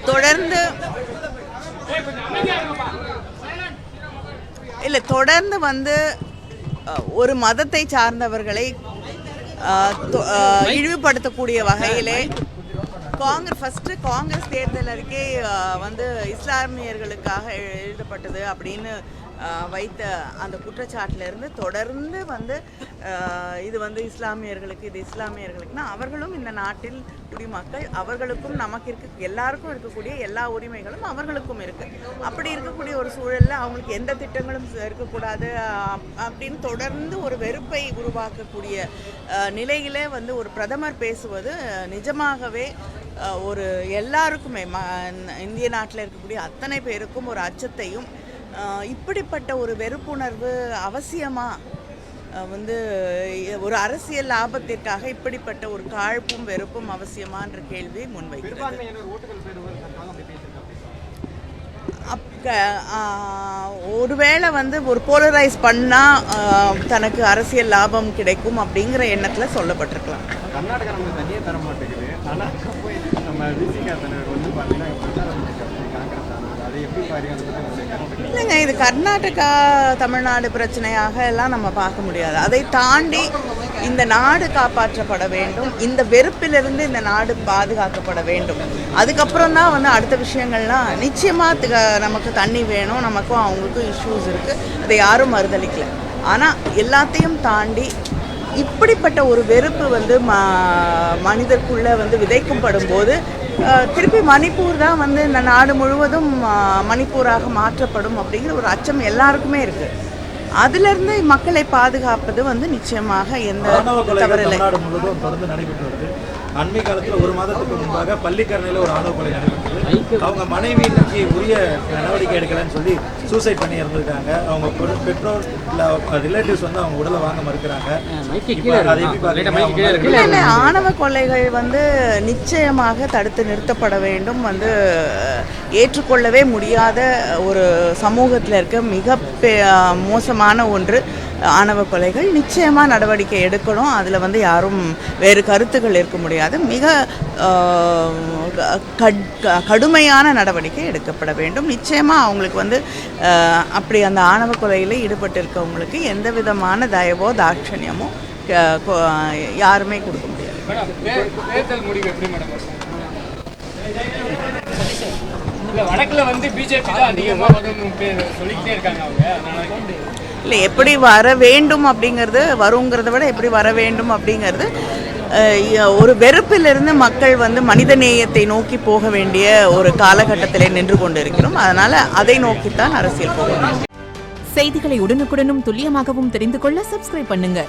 தொடர்ந்து வந்து ஒரு மதத்தை சார்ந்தவர்களை இழிவுபடுத்தக்கூடிய வகையிலே காங்கிரஸ் தேர்தல் அறிக்கை வந்து இஸ்லாமியர்களுக்காக எழுதப்பட்டது அப்படின்னு வைத்த அந்த குற்றச்சாட்டிலிருந்து தொடர்ந்து வந்து இது வந்து இஸ்லாமியர்களுக்குன்னா அவர்களும் இந்த நாட்டில் குடிமக்கள், அவர்களுக்கும் நமக்கு எல்லாருக்கும் இருக்கக்கூடிய எல்லா உரிமைகளும் அவர்களுக்கும் இருக்குது. அப்படி இருக்கக்கூடிய ஒரு சூழலில் அவங்களுக்கு எந்த திட்டங்களும் இருக்கக்கூடாது அப்படின்னு தொடர்ந்து ஒரு வெறுப்பை உருவாக்கக்கூடிய நிலையிலே வந்து ஒரு பிரதமர் பேசுவது நிஜமாகவே ஒரு எல்லாருக்குமே இந்திய நாட்டில் இருக்கக்கூடிய அத்தனை பேருக்கும் ஒரு அச்சத்தையும், இப்படிப்பட்ட ஒரு வெறுப்புணர்வு அவசியமா வந்து ஒரு அரசியல் லாபத்திற்காக இப்படிப்பட்ட ஒரு காழ்ப்பும் வெறுப்பும் அவசியமான்ற கேள்வி முன்வைக்கிறது. ஒருவேளை வந்து ஒரு போலரைஸ் பண்ணால் தனக்கு அரசியல் லாபம் கிடைக்கும் அப்படிங்கிற எண்ணத்தில் சொல்லப்பட்டிருக்கலாம். கர்நாடகா நமக்கு தனியே தர மாட்டேங்குது, ஆனால் நம்ம விசிகா தலைவர் வந்து பார்த்தீங்கன்னா இல்லைங்க, இது கர்நாடகா தமிழ்நாடு பிரச்சனையாக எல்லாம் நம்ம பார்க்க முடியாது. அதை தாண்டி இந்த நாடு காப்பாற்றப்பட வேண்டும், இந்த வெறுப்பிலிருந்து இந்த நாடு பாதுகாக்கப்பட வேண்டும். அதுக்கப்புறம் தான் வந்து அடுத்த விஷயங்கள்லாம் நிச்சயமாக நமக்கு தண்ணி வேணும், நமக்கும் அவங்களுக்கும் இஷ்யூஸ் இருக்குது, அதை யாரும் மறுதளிக்கலை. ஆனால் எல்லாத்தையும் தாண்டி இப்படிப்பட்ட ஒரு வெறுப்பு வந்து மனிதருக்குள்ளே வந்து விதைக்கப்படும் போது திருப்பி மணிப்பூர் தான் வந்து இந்த நாடு முழுவதும் மணிப்பூராக மாற்றப்படும் அப்படிங்கிற ஒரு அச்சம் எல்லாருக்குமே இருக்குது. அதிலிருந்து மக்களை பாதுகாப்பது வந்து நிச்சயமாக எந்த தவறில்லை. தொடர்ந்து நடைபெற்று வருது. அண்மை காலத்தில் ஒரு மாதத்துக்கு முன்பாக பள்ளிக்கரணையில் ஒரு ஆணவ கொலை நடைபெற்றது. அவங்க மனைவி இன்னைக்கு உரிய நடவடிக்கை எடுக்கலன்னு சொல்லி சூசைட் பண்ணி இருந்திருக்காங்க. அவங்க பெற்றோர் ரிலேட்டிவ்ஸ் வந்து அவங்க உடலை வாங்க மறுக்கிறாங்க. ஆணவ கொலைகள் வந்து நிச்சயமாக தடுத்து நிறுத்தப்பட வேண்டும். வந்து ஏற்றுக்கொள்ளவே முடியாத ஒரு சமூகத்தில் இருக்க மிக மோசமான ஒன்று ஆணவ கொலைகள். நிச்சயமாக நடவடிக்கை எடுக்கணும். அதில் வந்து யாரும் வேறு கருத்துக்கள் இருக்க முடியாது. மிக கடுமையான நடவடிக்கை எடுக்கப்பட வேண்டும். நிச்சயமாக அவங்களுக்கு வந்து அப்படி அந்த ஆணவ கொலையில் ஈடுபட்டு இருக்கவங்களுக்கு எந்த விதமான தயவோ தாட்சணியமோ யாருமே கொடுக்க முடியாது. வடக்கில் வந்து பிஜேபி தான் அதிகமாக சொல்லிக்கிட்டே இருக்காங்க. அவங்க இல்லை, எப்படி வர வேண்டும் அப்படிங்கிறது, வருங்கிறத விட எப்படி வர வேண்டும் அப்படிங்கிறது, ஒரு வெறுப்பிலிருந்து மக்கள் வந்து மனித நேயத்தை நோக்கி போக வேண்டிய ஒரு காலகட்டத்திலே நின்று கொண்டு இருக்கிறோம். அதனால் அதை நோக்கித்தான் அரசியல் போகணும். செய்திகளை உடனுக்குடனும் துல்லியமாகவும் தெரிந்து கொள்ள சப்ஸ்கிரைப் பண்ணுங்க.